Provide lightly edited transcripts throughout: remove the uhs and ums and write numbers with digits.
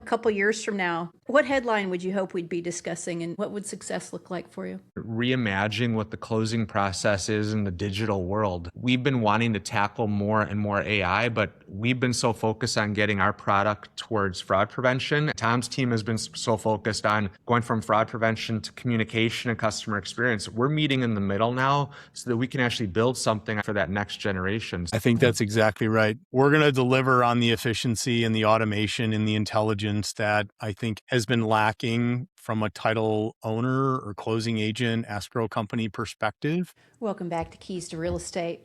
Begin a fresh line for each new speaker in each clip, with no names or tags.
A couple years from now, what headline would you hope we'd be discussing, and what would success look like for you?
Reimagining what the closing process is in the digital world. We've been wanting to tackle more and more AI, but we've been so focused on getting our product towards fraud prevention. Tom's team has been so focused on going from fraud prevention to communication and customer experience. We're meeting in the middle now so that we can actually build something for that next generation.
I think that's exactly right. We're going to deliver on the efficiency and the automation and the intelligence that I think has been lacking from a title owner or closing agent, escrow company perspective.
Welcome back to Keys to Real Estate.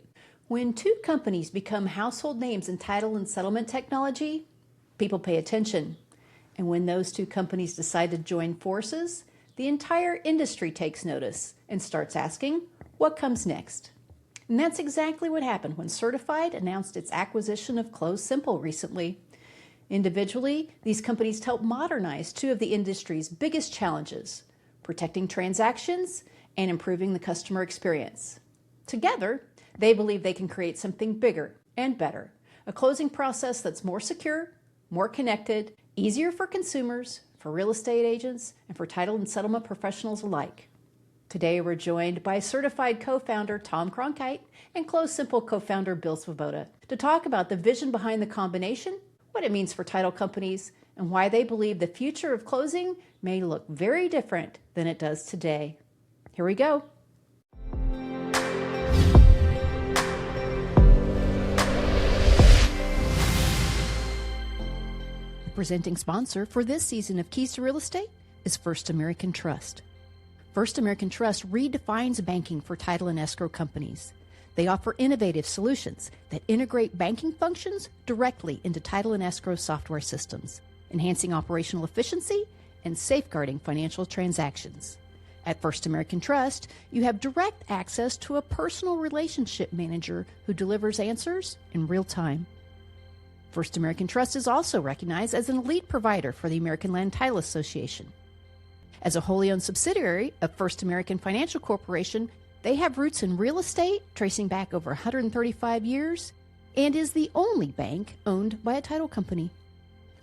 When two companies become household names in title and settlement technology, people pay attention. And when those two companies decide to join forces, the entire industry takes notice and starts asking, what comes next? And that's exactly what happened when CertifID announced its acquisition of CloseSimple recently. Individually, these companies help modernize two of the industry's biggest challenges, protecting transactions and improving the customer experience. Together, they believe they can create something bigger and better, a closing process that's more secure, more connected, easier for consumers, for real estate agents, and for title and settlement professionals alike. Today, we're joined by CertifID co-founder Tom Cronkright and CloseSimple co-founder Bill Svoboda to talk about the vision behind the combination, what it means for title companies, and why they believe the future of closing may look very different than it does today. Here we go. The presenting sponsor for this season of Keys to Real Estate is First American Trust. First American Trust redefines banking for title and escrow companies. They offer innovative solutions that integrate banking functions directly into title and escrow software systems, enhancing operational efficiency and safeguarding financial transactions. At First American Trust, you have direct access to a personal relationship manager who delivers answers in real time. First American Trust is also recognized as an elite provider for the American Land Title Association. As a wholly owned subsidiary of First American Financial Corporation, they have roots in real estate, tracing back over 135 years, and is the only bank owned by a title company.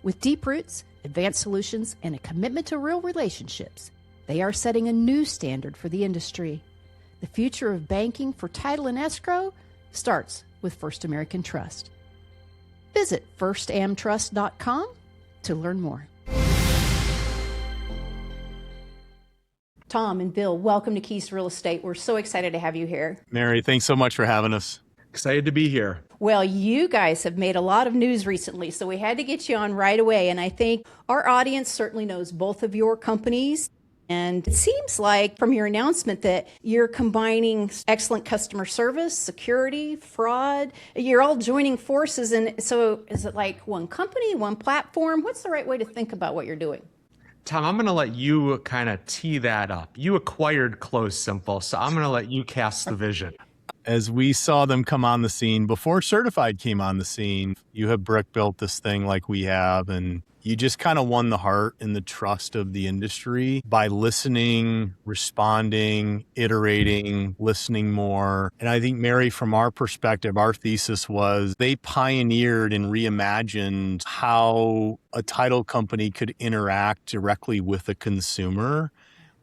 With deep roots, advanced solutions, and a commitment to real relationships, they are setting a new standard for the industry. The future of banking for title and escrow starts with First American Trust. Visit firstamtrust.com to learn more. Tom and Bill, welcome to Keys to Real Estate. We're so excited to have you here.
Mary, thanks so much for having us.
Excited to be here.
Well, you guys have made a lot of news recently, so we had to get you on right away. And I think our audience certainly knows both of your companies. And it seems like from your announcement that you're combining excellent customer service, security, fraud. You're all joining forces. And so is it like one company, one platform? What's the right way to think about what you're doing?
Tom, I'm going to let you kind of tee that up. You acquired CloseSimple, so I'm going to let you cast the vision.
As we saw them come on the scene, before CertifID came on the scene, you have brick built this thing like we have, and you just kind of won the heart and the trust of the industry by listening, responding, iterating, listening more. And I think, Mary, from our perspective, our thesis was they pioneered and reimagined how a title company could interact directly with a consumer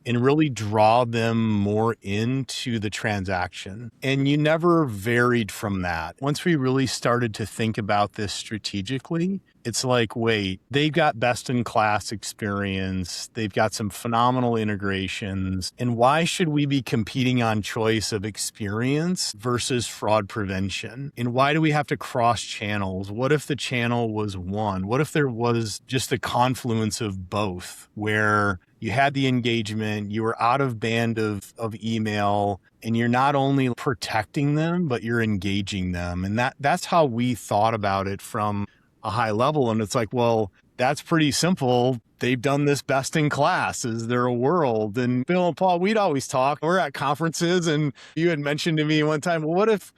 and really draw them more into the transaction. And you never varied from that. Once we really started to think about this strategically, it's like, wait, they've got best-in-class experience. They've got some phenomenal integrations. And why should we be competing on choice of experience versus fraud prevention? And why do we have to cross channels? What if the channel was one? What if there was just a confluence of both, where you had the engagement, you were out of band of email, and you're not only protecting them, but you're engaging them. And that's how we thought about it from a high level. And it's like, well, that's pretty simple. They've done this best in class. Is there a world? And Bill and Paul, we'd always talk. We're at conferences, and you had mentioned to me one time, well, what if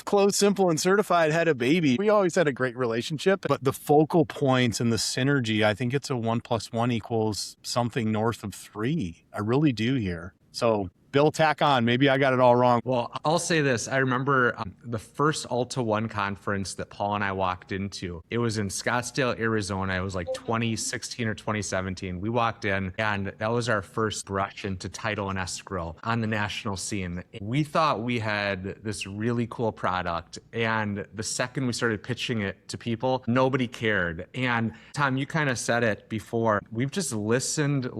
CloseSimple and CertifID had a baby? We always had a great relationship, but the focal points and the synergy, I think it's a 1 + 1 = something north of 3. I really do here. So Bill, tack on. Maybe I got it all wrong.
Well, I'll say this. I remember the first Alta One conference that Paul and I walked into. It was in Scottsdale, Arizona. It was like 2016 or 2017. We walked in, and that was our first brush into title and escrow on the national scene. We thought we had this really cool product, and the second we started pitching it to people, nobody cared. And Tom, you kind of said it before. We've just listened,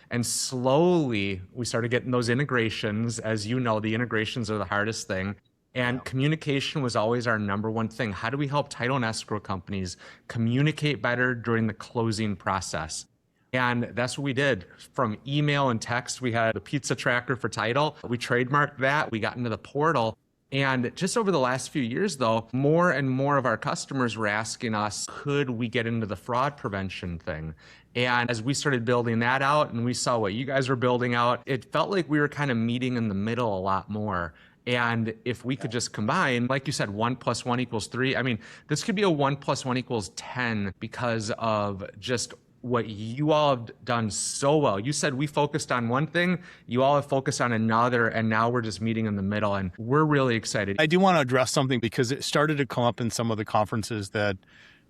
and slowly we started getting those integrations. As you know, the integrations are the hardest thing. And communication was always our number one thing. How do we help title and escrow companies communicate better during the closing process? And that's what we did. From email and text, we had the pizza tracker for title. We trademarked that. We got into the portal. And just over the last few years, though, more and more of our customers were asking us, could we get into the fraud prevention thing? And as we started building that out and we saw what you guys were building out, it felt like we were kind of meeting in the middle a lot more. And if we could just combine, like you said, 1 + 1 = 3. I mean, this could be a 1 + 1 = 10 because of just what you all have done so well. You said we focused on one thing, you all have focused on another, and now we're just meeting in the middle, and we're really excited.
I do want to address something because it started to come up in some of the conferences that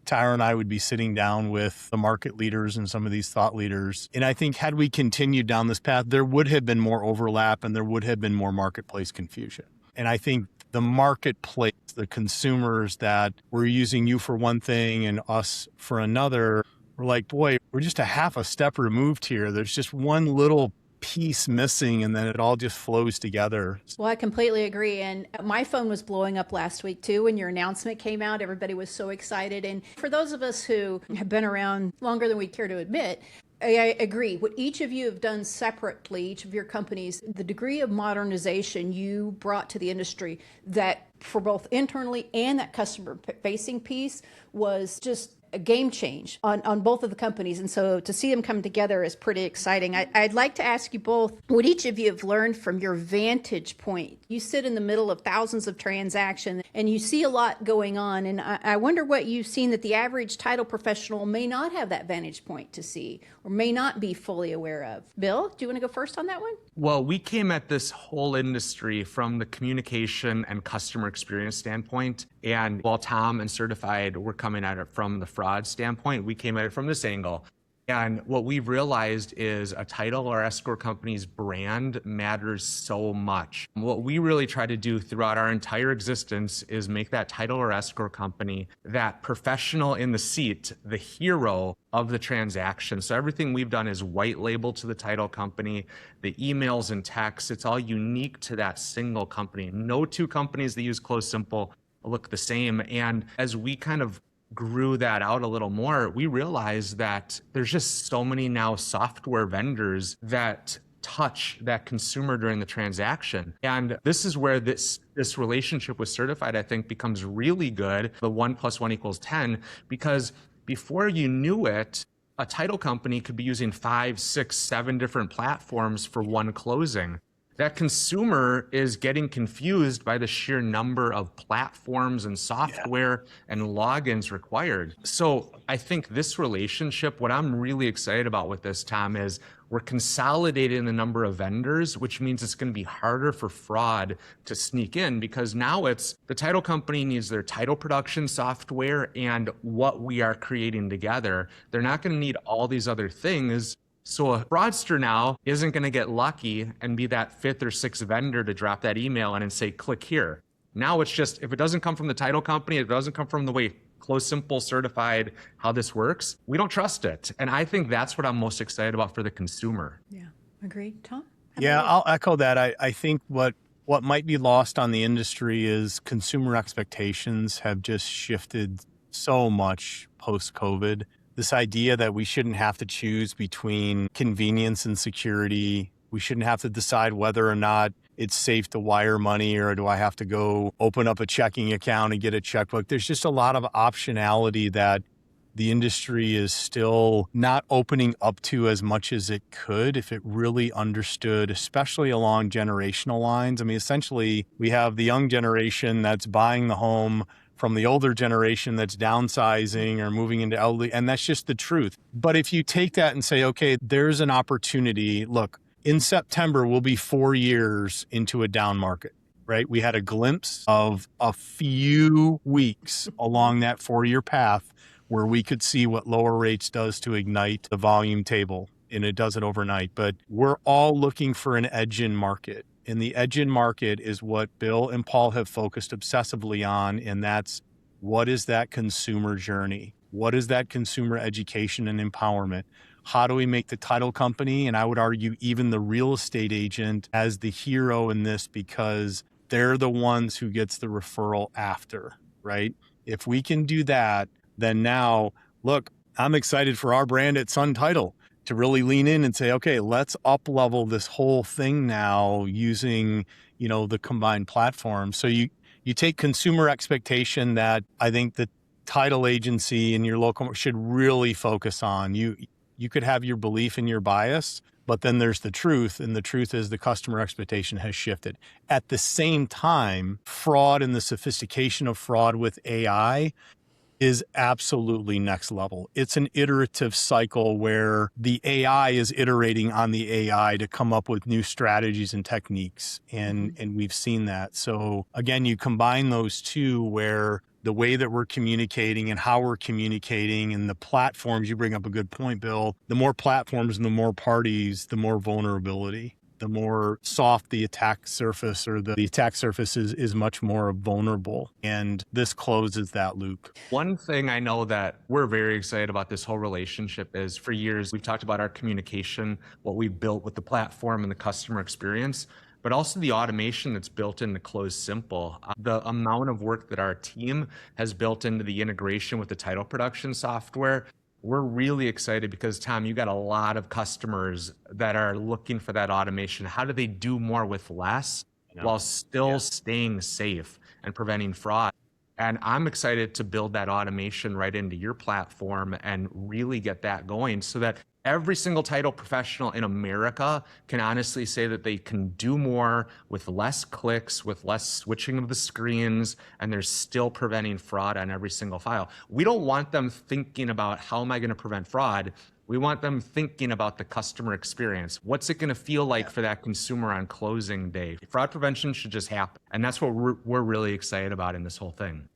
Tyra and I would be sitting down with the market leaders and some of these thought leaders. And I think had we continued down this path, there would have been more overlap and there would have been more marketplace confusion. And I think the marketplace, the consumers that were using you for one thing and us for another, we're like, boy, we're just a half a step removed here. There's just one little piece missing and then it all just flows together.
Well, I completely agree. And my phone was blowing up last week too. When your announcement came out, everybody was so excited. And for those of us who have been around longer than we care to admit, I agree. What each of you have done separately, each of your companies, the degree of modernization you brought to the industry that for both internally and that customer facing piece was just a game change on both of the companies. And so to see them come together is pretty exciting. I'd like to ask you both what each of you have learned from your vantage point. You sit in the middle of thousands of transactions and you see a lot going on. And I wonder what you've seen that the average title professional may not have that vantage point to see or may not be fully aware of. Bill, do you want to go first on that one?
Well, we came at this whole industry from the communication and customer experience standpoint. And while Tom and CertifID were coming at it from the fraud standpoint, we came at it from this angle. And what we've realized is a title or escrow company's brand matters so much. What we really try to do throughout our entire existence is make that title or escrow company that professional in the seat, the hero of the transaction. So everything we've done is white labeled to the title company, the emails and texts, it's all unique to that single company. No two companies that use CloseSimple look the same. And as we kind of grew that out a little more, we realized that there's just so many now software vendors that touch that consumer during the transaction. And this is where this relationship with CertifID, I think, becomes really good, the 1 + 1 = 10, because before you knew it, a title company could be using 5, 6, 7 different platforms for one closing. That consumer is getting confused by the sheer number of platforms and software and logins required. So I think this relationship, what I'm really excited about with this, Tom, is we're consolidating the number of vendors, which means it's going to be harder for fraud to sneak in because now it's the title company needs their title production software and what we are creating together. They're not going to need all these other things. So a fraudster now isn't going to get lucky and be that 5th or 6th vendor to drop that email in and say, click here. Now it's just, if it doesn't come from the title company, if it doesn't come from the way CloseSimple certified how this works, we don't trust it. And I think that's what I'm most excited about for the consumer.
Yeah, agreed. Tom?
Yeah, I'll echo that. I think what might be lost on the industry is consumer expectations have just shifted so much post-COVID. This idea that we shouldn't have to choose between convenience and security. We shouldn't have to decide whether or not it's safe to wire money or do I have to go open up a checking account and get a checkbook. There's just a lot of optionality that the industry is still not opening up to as much as it could if it really understood, especially along generational lines. I mean, essentially, we have the young generation that's buying the home from the older generation that's downsizing or moving into elderly, and that's just the truth. But if you take that and say, okay, there's an opportunity, look, in September, we'll be 4 years into a down market, right? We had a glimpse of a few weeks along that 4-year path where we could see what lower rates does to ignite the volume table, and it does it overnight. But we're all looking for an edge in market. And the edge in market is what Bill and Paul have focused obsessively on, and that's what is that consumer journey? What is that consumer education and empowerment? How do we make the title company, and I would argue even the real estate agent, as the hero in this, because they're the ones who gets the referral after, right? If we can do that, then now, look, I'm excited for our brand at Sun Title to really lean in and say, okay, let's up level this whole thing now using, the combined platform. So you take consumer expectation that I think the title agency and your local should really focus on. You could have your belief and your bias, but then there's the truth, and the truth is the customer expectation has shifted. At the same time, fraud and the sophistication of fraud with AI is absolutely next level. It's an iterative cycle where the AI is iterating on the AI to come up with new strategies and techniques. And we've seen that. So again, you combine those two, where the way that we're communicating and how we're communicating and the platforms, you bring up a good point, Bill, the more platforms and the more parties, the more vulnerability. The more soft the attack surface, or the attack surface is much more vulnerable. And this closes that loop.
One thing I know that we're very excited about this whole relationship is, for years, we've talked about our communication, what we've built with the platform and the customer experience, but also the automation that's built into CloseSimple. The amount of work that our team has built into the integration with the title production software, we're really excited because, Tom, you got a lot of customers that are looking for that automation. How do they do more with less while still staying safe and preventing fraud? And I'm excited to build that automation right into your platform and really get that going, so that every single title professional in America can honestly say that they can do more with less clicks, with less switching of the screens, and they're still preventing fraud on every single file. We don't want them thinking about, how am I going to prevent fraud? We want them thinking about the customer experience. What's it going to feel like for that consumer on closing day? Fraud prevention should just happen. And that's what we're really excited about in this whole thing.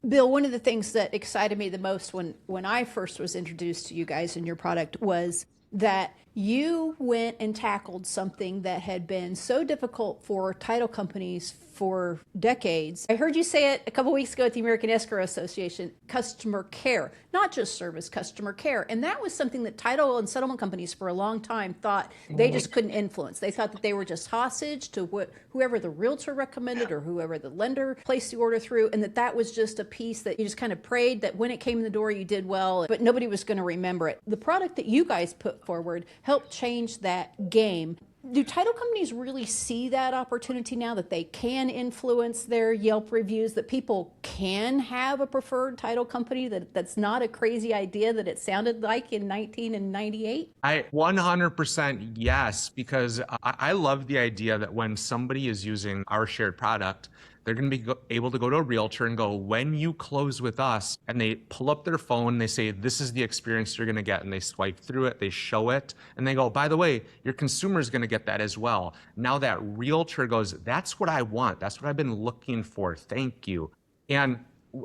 Bill, one of the things that excited me the most when I first was introduced to you guys and your product was that you went and tackled something that had been so difficult for title companies for decades. I heard you say it a couple weeks ago at the American Escrow Association, customer care, not just service, customer care. And that was something that title and settlement companies for a long time thought they just couldn't influence. They thought that they were just hostage to whoever the realtor recommended or whoever the lender placed the order through, and that was just a piece that you just kind of prayed that when it came in the door, you did well, but nobody was going to remember it. The product that you guys put forward helped change that game. Do title companies really see that opportunity now, that they can influence their Yelp reviews, that people can have a preferred title company, that's not a crazy idea that it sounded like in 1998?
I 100% yes, because I love the idea that when somebody is using our shared product, they're going to be able to go to a realtor and go, when you close with us, and they pull up their phone, they say, this is the experience you're going to get. And they swipe through it, they show it, and they go, by the way, your consumer is going to get that as well. Now that realtor goes, that's what I want. That's what I've been looking for. Thank you. And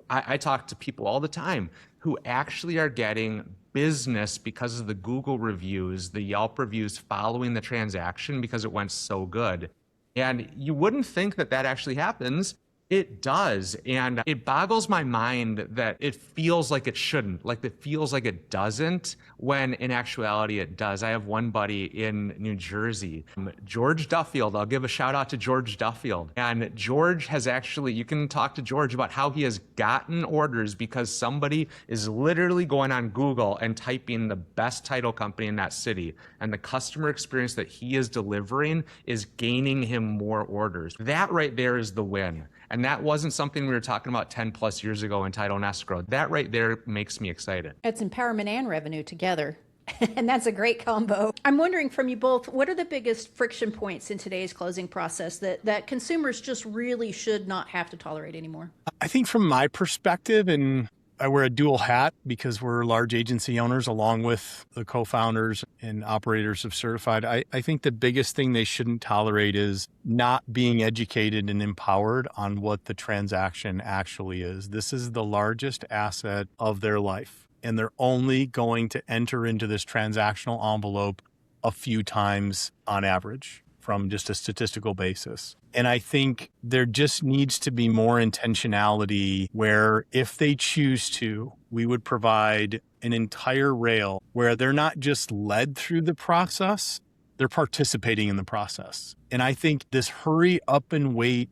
I talk to people all the time who actually are getting business because of the Google reviews, the Yelp reviews following the transaction, because it went so good. And you wouldn't think that that actually happens. It does. And it boggles my mind that it feels like it shouldn't, like it feels like it doesn't, when in actuality it does. I have one buddy in New Jersey, George Duffield. I'll give a shout out to George Duffield. And George has actually, you can talk to George about how he has gotten orders because somebody is literally going on Google and typing the best title company in that city. And the customer experience that he is delivering is gaining him more orders. That right there is the win. And that wasn't something we were talking about 10 plus years ago in title and escrow. That right there makes me excited.
It's empowerment and revenue together. And that's a great combo. I'm wondering from you both, what are the biggest friction points in today's closing process that consumers just really should not have to tolerate anymore?
I think from my perspective, and I wear a dual hat because we're large agency owners along with the co-founders and operators of Certified. I think the biggest thing they shouldn't tolerate is not being educated and empowered on what the transaction actually is. This is the largest asset of their life, and they're only going to enter into this transactional envelope a few times on average from just a statistical basis. And I think there just needs to be more intentionality where if they choose to, we would provide an entire rail where they're not just led through the process, they're participating in the process. And I think this hurry up and wait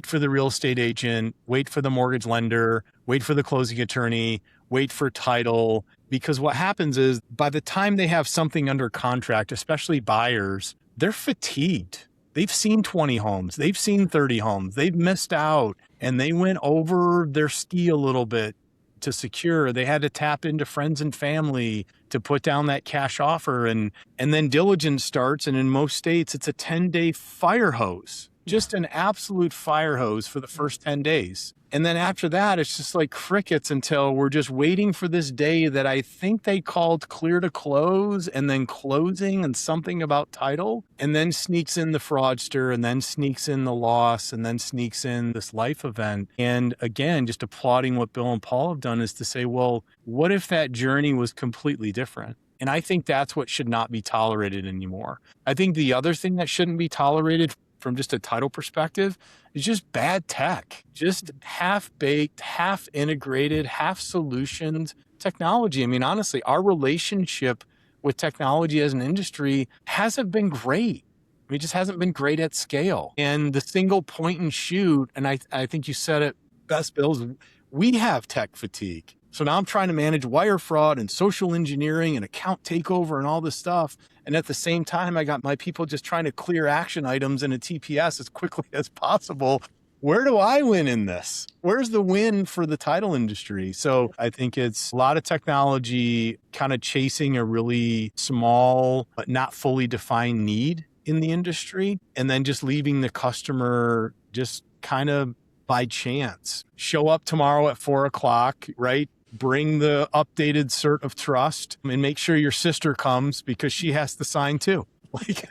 for the real estate agent, wait for the mortgage lender, wait for the closing attorney, wait for title, because what happens is by the time they have something under contract, especially buyers, they're fatigued. They've seen 20 homes. They've seen 30 homes. They've missed out and they went over their ski a little bit to secure. They had to tap into friends and family to put down that cash offer. And then diligence starts. And in most states, it's a 10-day fire hose, just an absolute fire hose for the first 10 days. And then after that, it's just like crickets until we're just waiting for this day that I think they called clear to close and then closing and something about title, and then sneaks in the fraudster and then sneaks in the loss and then sneaks in this life event. And again, just applauding what Bill and Paul have done is to say, well, what if that journey was completely different? And I think that's what should not be tolerated anymore. I think the other thing that shouldn't be tolerated from just a title perspective is just bad tech, just half-baked, half-integrated, half-solutioned technology. I mean, honestly, our relationship with technology as an industry hasn't been great. I mean, it just hasn't been great at scale. And the single point and shoot, and I think you said it best, Bill, is we have tech fatigue. So now I'm trying to manage wire fraud and social engineering and account takeover and all this stuff. And at the same time, I got my people just trying to clear action items in a TPS as quickly as possible. Where do I win in this? Where's the win for the title industry? So I think it's a lot of technology kind of chasing a really small but not fully defined need in the industry, and then just leaving the customer just kind of by chance. Show up tomorrow at 4:00, right? Bring the updated cert of trust and make sure your sister comes because she has to sign too. Like,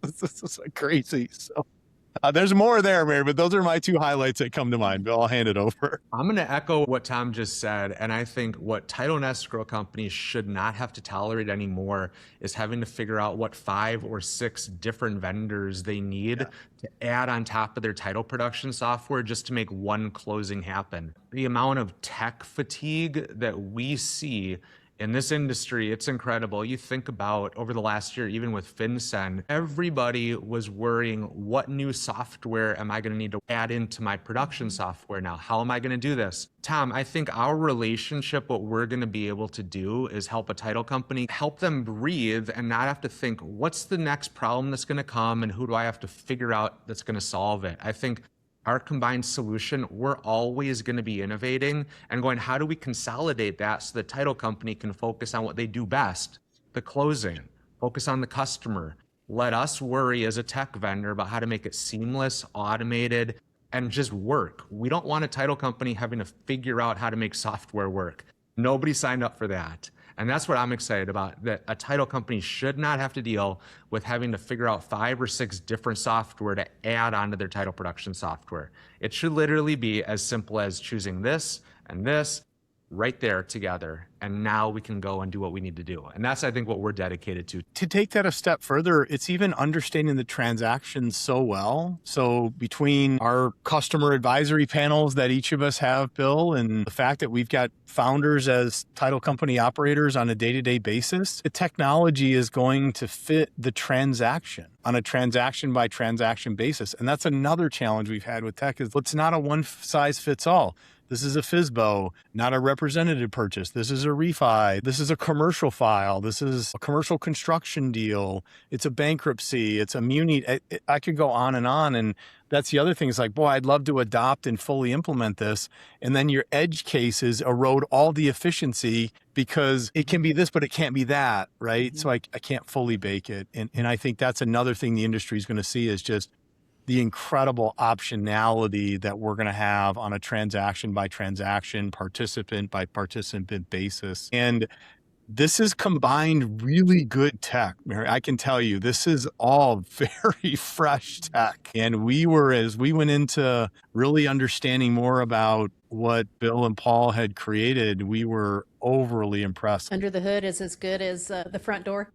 this is crazy. So there's more there, Mary, but those are my two highlights that come to mind. Bill, I'll hand it over.
I'm going to echo what Tom just said. And I think what title and escrow companies should not have to tolerate anymore is having to figure out what 5 or 6 different vendors they need to add on top of their title production software just to make one closing happen. The amount of tech fatigue that we see in this industry, it's incredible. You think about over the last year, even with FinCEN, everybody was worrying, what new software am I going to need to add into my production software now? How am I going to do this? Tom, I think our relationship, what we're going to be able to do is help a title company, help them breathe and not have to think, what's the next problem that's going to come and who do I have to figure out that's going to solve it? I think our combined solution, we're always going to be innovating and going, how do we consolidate that so the title company can focus on what they do best, the closing, focus on the customer. Let us worry as a tech vendor about how to make it seamless, automated, and just work. We don't want a title company having to figure out how to make software work. Nobody signed up for that. And that's what I'm excited about, that a title company should not have to deal with having to figure out 5 or 6 different software to add onto their title production software. It should literally be as simple as choosing this and this right there together. And now we can go and do what we need to do. And that's, I think, what we're dedicated to.
To take that a step further, it's even understanding the transactions so well. So between our customer advisory panels that each of us have, Bill, and the fact that we've got founders as title company operators on a day-to-day basis, the technology is going to fit the transaction on a transaction by transaction basis. And that's another challenge we've had with tech is it's not a one size fits all. This is a FSBO, not a representative purchase. This is a refi. This is a commercial file. This is a commercial construction deal. It's a bankruptcy. It's a muni. I could go on. And that's the other thing. It's like, boy, I'd love to adopt and fully implement this. And then your edge cases erode all the efficiency because it can be this, but it can't be that, right? Mm-hmm. So I can't fully bake it. And I think that's another thing the industry is going to see is just the incredible optionality that we're going to have on a transaction by transaction, participant by participant basis. And this is combined really good tech, Mary. I can tell you, this is all very fresh tech. And as we went into really understanding more about what Bill and Paul had created, we were overly impressed.
Under the hood is as good as the front door.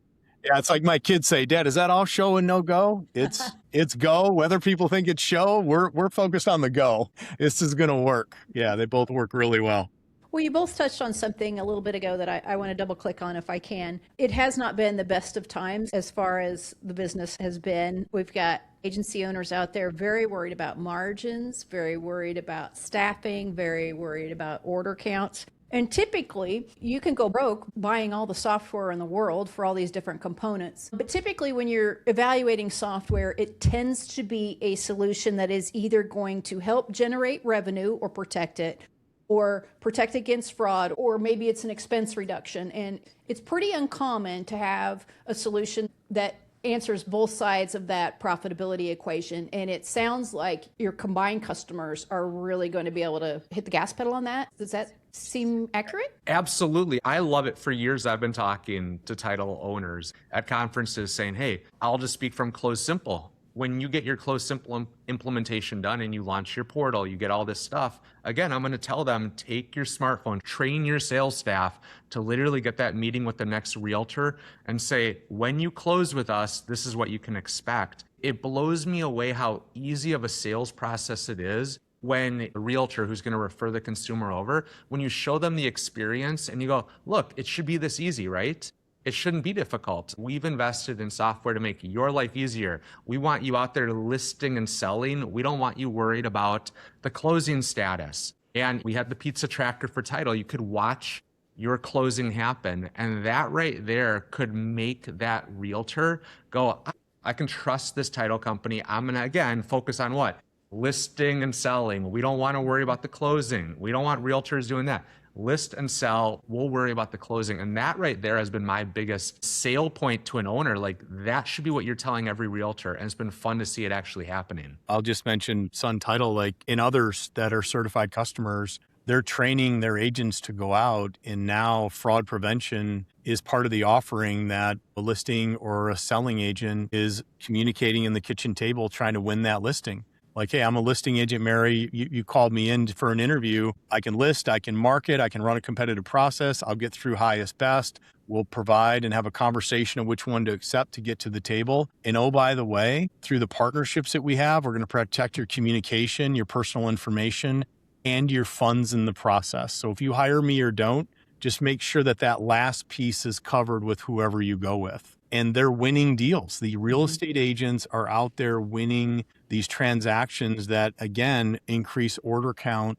Yeah, it's like my kids say, Dad, is that all show and no go? It's go. Whether people think it's show, we're focused on the go. This is going to work. Yeah, they both work really well.
Well, you both touched on something a little bit ago that I want to double click on if I can. It has not been the best of times as far as the business has been. We've got agency owners out there very worried about margins, very worried about staffing, very worried about order counts. And typically, you can go broke buying all the software in the world for all these different components. But typically, when you're evaluating software, it tends to be a solution that is either going to help generate revenue or protect it, or protect against fraud, or maybe it's an expense reduction. And it's pretty uncommon to have a solution that answers both sides of that profitability equation. And it sounds like your combined customers are really going to be able to hit the gas pedal on that. Does that seem accurate?
Absolutely. I love it. For years, I've been talking to title owners at conferences saying, hey, I'll just speak from CloseSimple. When you get your CloseSimple implementation done and you launch your portal, you get all this stuff. Again, I'm going to tell them, take your smartphone, train your sales staff to literally get that meeting with the next realtor and say, when you close with us, this is what you can expect. It blows me away how easy of a sales process it is when a realtor who's going to refer the consumer over, when you show them the experience and you go, look, it should be this easy, right? It shouldn't be difficult. We've invested in software to make your life easier. We want you out there listing and selling. We don't want you worried about the closing status. And we had the pizza tracker for title. You could watch your closing happen. And that right there could make that realtor go, I can trust this title company. I'm going to, again, focus on what? Listing and selling. We don't want to worry about the closing. We don't want realtors doing that. List and sell, we'll worry about the closing. And that right there has been my biggest sale point to an owner. Like, that should be what you're telling every realtor. And it's been fun to see it actually happening.
I'll just mention Sun Title, like in others that are certified customers, they're training their agents to go out, and now fraud prevention is part of the offering that a listing or a selling agent is communicating in the kitchen table, trying to win that listing. Like, hey, I'm a listing agent, Mary. You called me in for an interview. I can list, I can market, I can run a competitive process. I'll get through highest best. We'll provide and have a conversation of which one to accept to get to the table. And oh, by the way, through the partnerships that we have, we're going to protect your communication, your personal information, and your funds in the process. So if you hire me or don't, just make sure that that last piece is covered with whoever you go with. And they're winning deals. The real estate agents are out there winning these transactions that, again, increase order count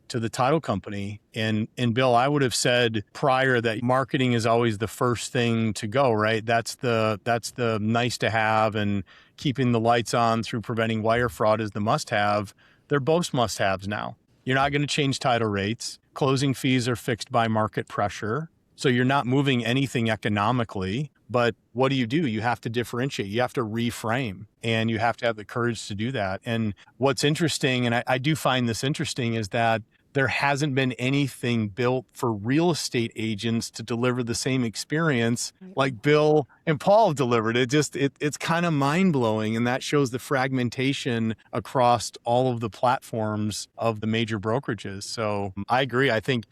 to the title company. And Bill, I would have said prior that marketing is always the first thing to go, right? That's the nice to have, and keeping the lights on through preventing wire fraud is the must have. They're both must haves now. You're not going to change title rates. Closing fees are fixed by market pressure. So you're not moving anything economically. But what do? You have to differentiate. You have to reframe, and you have to have the courage to do that. And what's interesting, and I do find this interesting, is that there hasn't been anything built for real estate agents to deliver the same experience like Bill and Paul delivered. It's kind of mind-blowing, and that shows the fragmentation across all of the platforms of the major brokerages. So I agree. I think,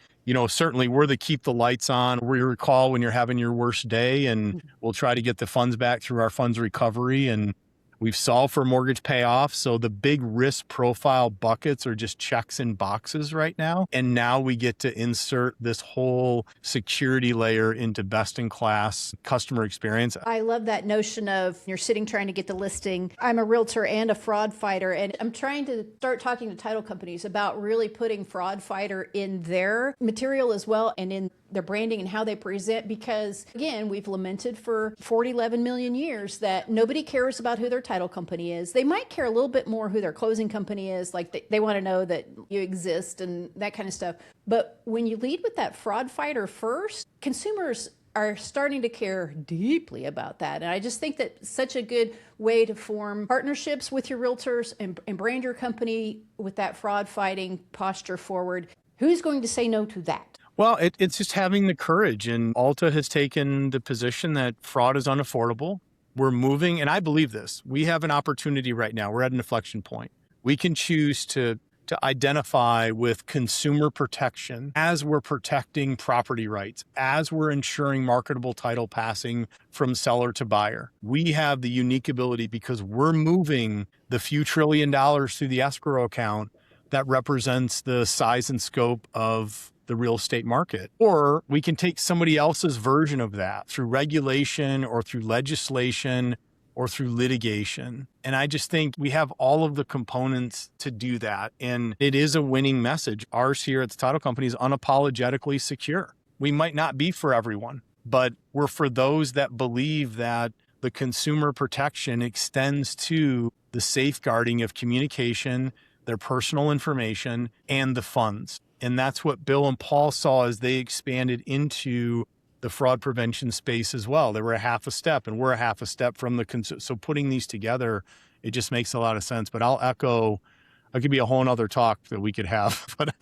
certainly we're the keep the lights on. We recall when you're having your worst day, and we'll try to get the funds back through our funds recovery. And we've solved for mortgage payoff. So the big risk profile buckets are just checks and boxes right now. And now we get to insert this whole security layer into best in class customer experience.
I love that notion of you're sitting trying to get the listing. I'm a realtor and a fraud fighter, and I'm trying to start talking to title companies about really putting fraud fighter in their material as well, and in their branding and how they present, because again, we've lamented for 11 million years that nobody cares about who their title company is. They might care a little bit more who their closing company is, like they want to know that you exist and that kind of stuff. But when you lead with that fraud fighter first, consumers are starting to care deeply about that. And I just think that such a good way to form partnerships with your realtors and brand your company with that fraud fighting posture forward. Who's going to say no to that?
Well, it's just having the courage. And Alta has taken the position that fraud is unaffordable. We're moving, and I believe this. We have an opportunity right now. We're at an inflection point. We can choose to identify with consumer protection as we're protecting property rights, as we're ensuring marketable title passing from seller to buyer. We have the unique ability because we're moving the few $1 trillion through the escrow account that represents the size and scope of the real estate market. Or we can take somebody else's version of that through regulation or through legislation or through litigation. And I just think we have all of the components to do that. And it is a winning message. Ours here at the title company is unapologetically secure. We might not be for everyone, but we're for those that believe that the consumer protection extends to the safeguarding of communication, their personal information, and the funds. And that's what Bill and Paul saw as they expanded into the fraud prevention space as well. They were a half a step, and we're a half a step from the consumer. So putting these together, it just makes a lot of sense. But I'll echo, it could be a whole nother talk that we could have, but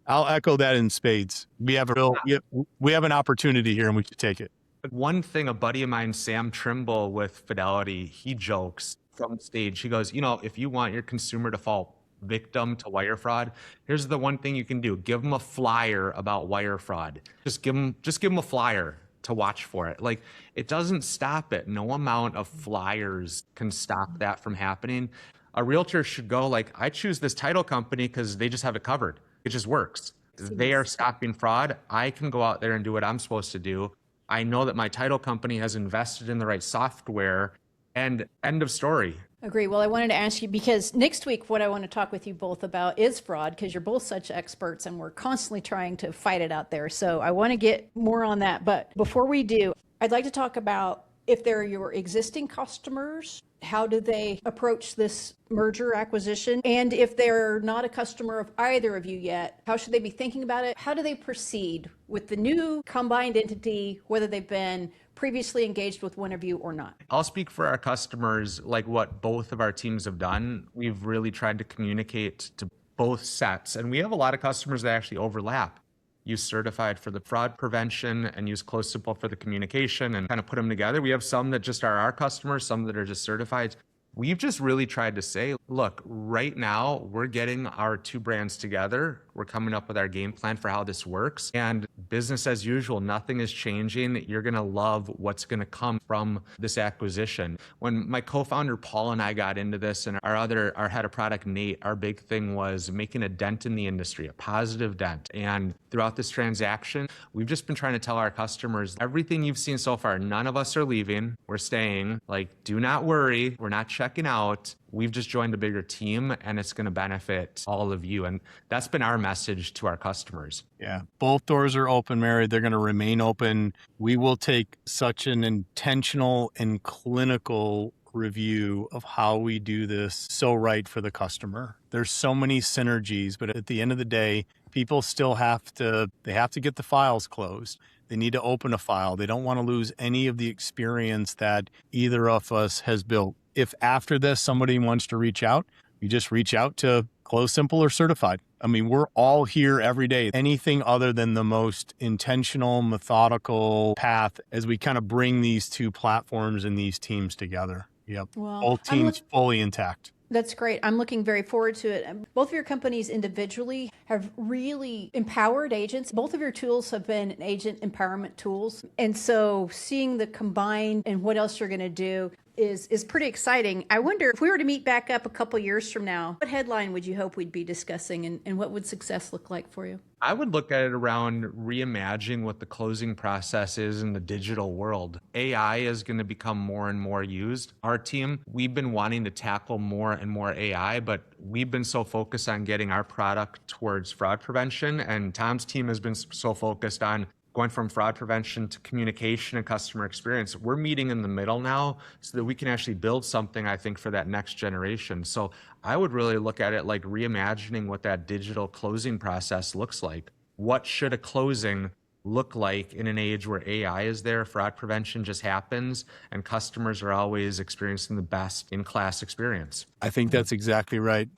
I'll echo that in spades. We have an opportunity here, and we should take it.
One thing, a buddy of mine, Sam Trimble with Fidelity, he jokes from the stage. He goes, if you want your consumer to fall victim to wire fraud, here's the one thing you can do: give them a flyer about wire fraud. Just give them a flyer to watch for it. Like, it doesn't stop it. No amount of flyers can stop that from happening. A realtor should go like, I choose this title company because they just have it covered. It just works. They are stopping fraud. I can go out there and do what I'm supposed to do. I know that my title company has invested in the right software, and end of story.
Agree. Well, I wanted to ask you, because next week, what I want to talk with you both about is fraud, because you're both such experts and we're constantly trying to fight it out there. So I want to get more on that. But before we do, I'd like to talk about, if they're your existing customers, how do they approach this merger acquisition? And if they're not a customer of either of you yet, how should they be thinking about it? How do they proceed with the new combined entity, whether they've been previously engaged with one of you or not?
I'll speak for our customers, like what both of our teams have done. We've really tried to communicate to both sets, and we have a lot of customers that actually overlap. Use CertifID for the fraud prevention and use CloseSimple for the communication, and kind of put them together. We have some that just are our customers, some that are just certified. We've just really tried to say, look, right now we're getting our two brands together. We're coming up with our game plan for how this works, and business as usual. Nothing is changing. You're going to love what's going to come from this acquisition. When my co-founder Paul and I got into this, and our head of product Nate, our big thing was making a dent in the industry, a positive dent. And throughout this transaction, we've just been trying to tell our customers, everything you've seen so far, none of us are leaving. We're staying. Like, do not worry. We're not checking out. We've just joined a bigger team, and it's going to benefit all of you. And that's been our message to our customers.
Yeah. Both doors are open, Mary. They're going to remain open. We will take such an intentional and clinical review of how we do this so right for the customer. There's so many synergies, but at the end of the day, people still have to get the files closed. They need to open a file. They don't want to lose any of the experience that either of us has built. If after this somebody wants to reach out, you just reach out to CloseSimple or CertifID. I mean, we're all here every day. Anything other than the most intentional, methodical path as we kind of bring these two platforms and these teams together. Yep.
Well,
both teams fully intact.
That's great. I'm looking very forward to it. Both of your companies individually have really empowered agents. Both of your tools have been agent empowerment tools. And so seeing the combined and what else you're going to do is pretty exciting. I wonder, if we were to meet back up a couple years from now, what headline would you hope we'd be discussing, and what would success look like for you?
I would look at it around reimagining what the closing process is in the digital world. AI is going to become more and more used. Our team, we've been wanting to tackle more and more AI, but we've been so focused on getting our product towards fraud prevention, and Tom's team has been so focused on going from fraud prevention to communication and customer experience. We're meeting in the middle now so that we can actually build something, I think, for that next generation. So I would really look at it like reimagining what that digital closing process looks like. What should a closing look like in an age where AI is there, fraud prevention just happens, and customers are always experiencing the best in-class experience.
I think that's exactly right.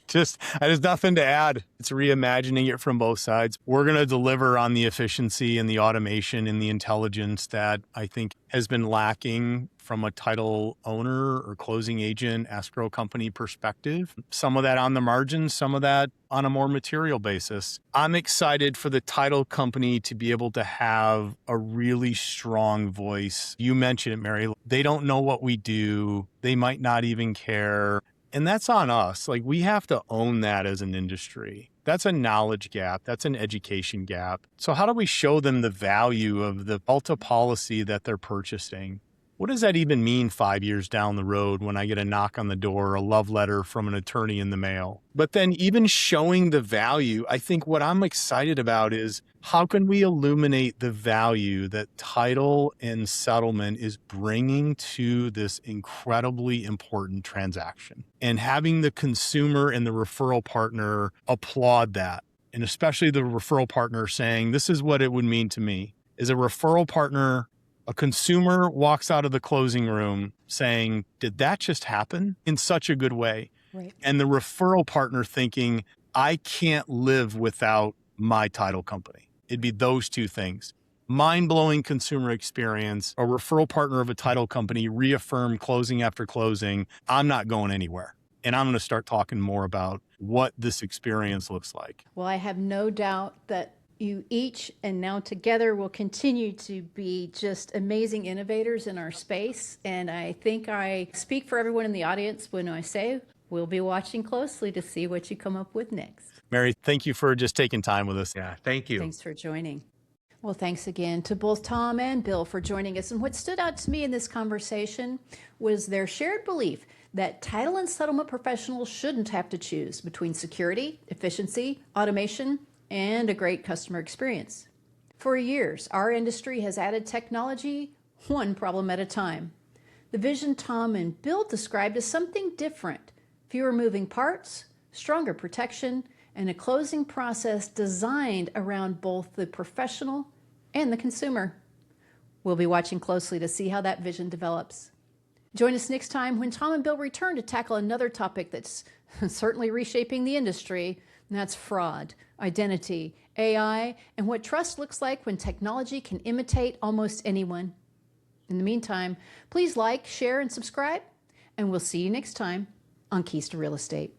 There's nothing to add. It's reimagining it from both sides. We're going to deliver on the efficiency and the automation and the intelligence that I think has been lacking from a title owner or closing agent, escrow company perspective. Some of that on the margin, some of that on a more material basis. I'm excited for the title company to be able to have a really strong voice. You mentioned it, Mary. They don't know what we do. They might not even care. And that's on us. Like, we have to own that as an industry. That's a knowledge gap. That's an education gap. So how do we show them the value of the Alta policy that they're purchasing? What does that even mean 5 years down the road when I get a knock on the door, a love letter from an attorney in the mail? But then even showing the value, I think what I'm excited about is how can we illuminate the value that title and settlement is bringing to this incredibly important transaction, and having the consumer and the referral partner applaud that. And especially the referral partner saying, this is what it would mean to me. As a referral partner, a consumer walks out of the closing room saying, did that just happen in such a good way?
Right.
And the referral partner thinking, I can't live without my title company. It'd be those two things. Mind-blowing consumer experience, a referral partner of a title company reaffirm closing after closing, I'm not going anywhere. And I'm going to start talking more about what this experience looks like.
Well, I have no doubt that you each and now together will continue to be just amazing innovators in our space. And I think I speak for everyone in the audience when I say we'll be watching closely to see what you come up with next.
Mary, thank you for just taking time with us.
Yeah, thank you.
Thanks for joining. Well, thanks again to both Tom and Bill for joining us. And what stood out to me in this conversation was their shared belief that title and settlement professionals shouldn't have to choose between security, efficiency, automation, and a great customer experience. For years, our industry has added technology one problem at a time. The vision Tom and Bill described is something different: fewer moving parts, stronger protection, and a closing process designed around both the professional and the consumer. We'll be watching closely to see how that vision develops. Join us next time when Tom and Bill return to tackle another topic that's certainly reshaping the industry, and that's fraud, identity, AI, and what trust looks like when technology can imitate almost anyone. In the meantime, please like, share, and subscribe, and we'll see you next time on Keys to Real Estate.